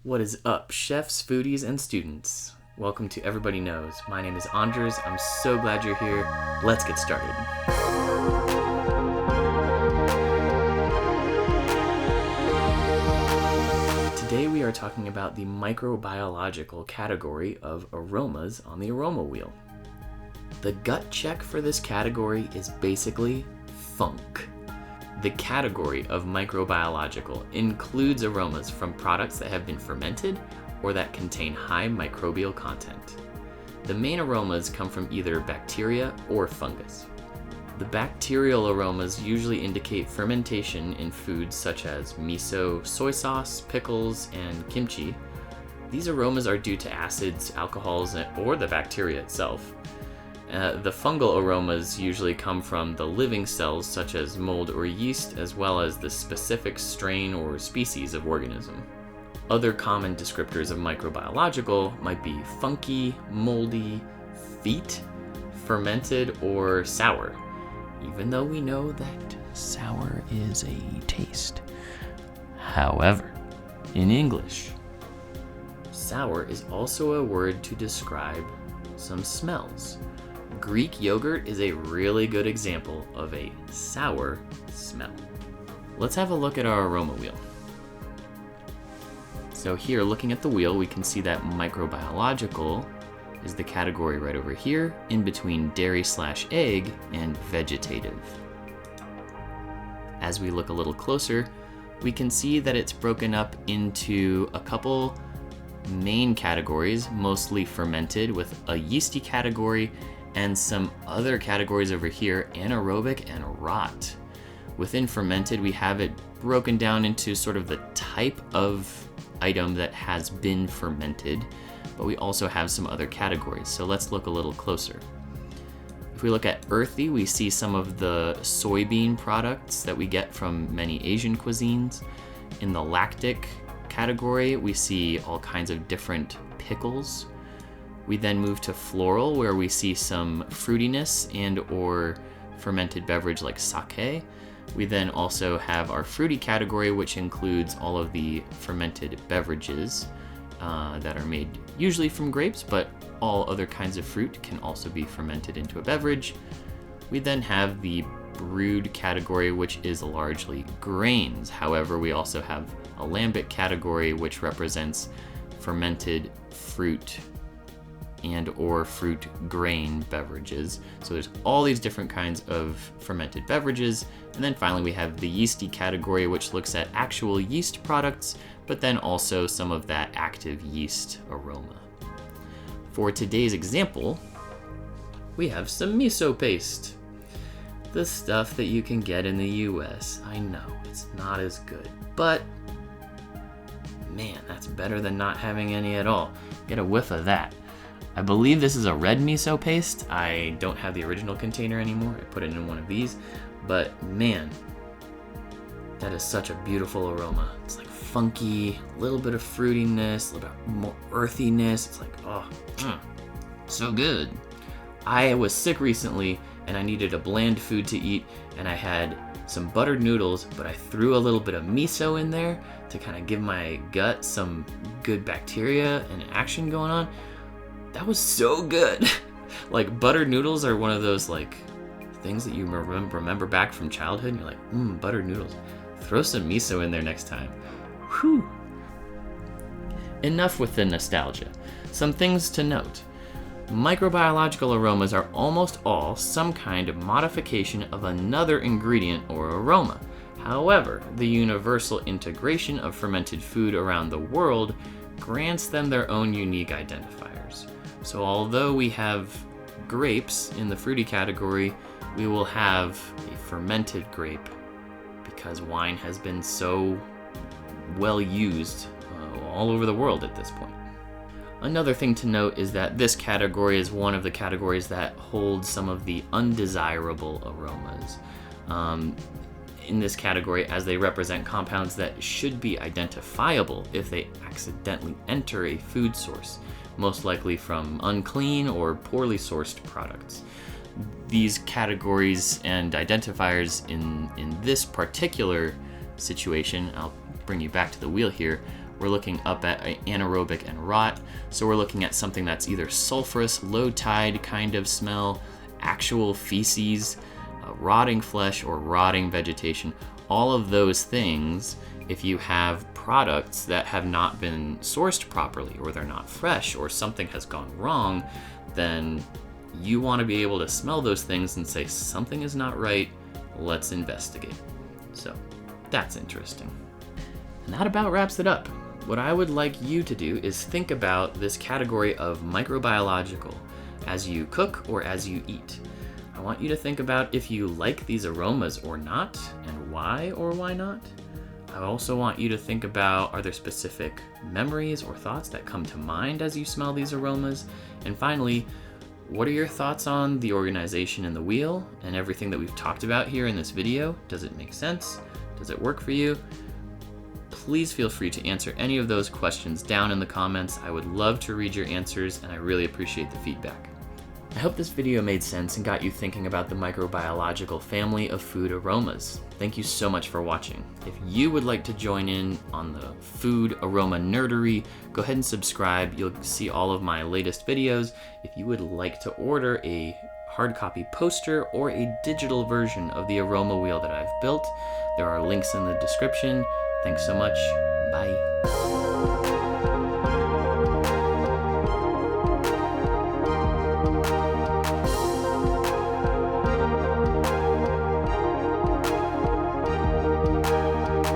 What is up, chefs, foodies, and students? Welcome to Everybody Knows. My name is Andres. I'm so glad you're here. Let's get started. Today we are talking about the microbiological category of aromas on the aroma wheel. The gut check for this category is basically funk. The category of microbiological includes aromas from products that have been fermented or that contain high microbial content. The main aromas come from either bacteria or fungus. The bacterial aromas usually indicate fermentation in foods such as miso, soy sauce, pickles, and kimchi. These aromas are due to acids, alcohols, or the bacteria itself. The fungal aromas usually come from the living cells such as mold or yeast, as well as the specific strain or species of organism. Other common descriptors of microbiological might be funky, moldy, feet, fermented, or sour, even though we know that sour is a taste. However, in English, sour is also a word to describe some smells. Greek yogurt is a really good example of a sour smell. Let's have a look at our aroma wheel. So here, looking at the wheel, we can see that microbiological is the category right over here, in between dairy/egg and vegetative. As we look a little closer, we can see that it's broken up into a couple main categories, mostly fermented, with a yeasty category and some other categories over here, anaerobic and rot. Within fermented, we have it broken down into sort of the type of item that has been fermented, but we also have some other categories. So let's look a little closer. If we look at earthy, we see some of the soybean products that we get from many Asian cuisines. In the lactic category, we see all kinds of different pickles. We then move to floral, where we see some fruitiness and or fermented beverage like sake. We then also have our fruity category, which includes all of the fermented beverages that are made usually from grapes, but all other kinds of fruit can also be fermented into a beverage. We then have the brewed category, which is largely grains. However, we also have a lambic category, which represents fermented fruit and or fruit grain beverages. So there's all these different kinds of fermented beverages. And then finally we have the yeasty category, which looks at actual yeast products, but then also some of that active yeast aroma. For today's example, we have some miso paste. The stuff that you can get in the US. I know, it's not as good, but man, that's better than not having any at all. Get a whiff of that. I believe this is a red miso paste. I don't have the original container anymore. I put it in one of these, but man, that is such a beautiful aroma. It's like funky, a little bit of fruitiness, a little bit more earthiness. It's like, so good. I was sick recently and I needed a bland food to eat, and I had some buttered noodles, but I threw a little bit of miso in there to kind of give my gut some good bacteria and action going on. That was so good. Like, buttered noodles are one of those like things that you remember back from childhood, and you're like, buttered noodles. Throw some miso in there next time. Whew. Enough with the nostalgia. Some things to note. Microbiological aromas are almost all some kind of modification of another ingredient or aroma. However, the universal integration of fermented food around the world grants them their own unique identifiers. So although we have grapes in the fruity category, we will have a fermented grape because wine has been so well used all over the world at this point. Another thing to note is that this category is one of the categories that holds some of the undesirable aromas in this category, as they represent compounds that should be identifiable if they accidentally enter a food source, most likely from unclean or poorly sourced products. These categories and identifiers in this particular situation, I'll bring you back to the wheel here, We're looking up at anaerobic and rot. So we're looking at something that's either sulfurous, low tide kind of smell, actual feces, rotting flesh, or rotting vegetation. All of those things, if you have products that have not been sourced properly, or they're not fresh, or something has gone wrong, then you want to be able to smell those things and say, something is not right, let's investigate. So that's interesting. And that about wraps it up. What I would like you to do is think about this category of microbiological as you cook or as you eat. I want you to think about if you like these aromas or not, and why or why not. I also want you to think about, are there specific memories or thoughts that come to mind as you smell these aromas? And finally, what are your thoughts on the organization in the wheel and everything that we've talked about here in this video? Does it make sense? Does it work for you? Please feel free to answer any of those questions down in the comments. I would love to read your answers, and I really appreciate the feedback. I hope this video made sense and got you thinking about the microbiological family of food aromas. Thank you so much for watching. If you would like to join in on the food aroma nerdery, go ahead and subscribe. You'll see all of my latest videos. If you would like to order a hard copy poster or a digital version of the aroma wheel that I've built, there are links in the description. Thanks so much. Bye.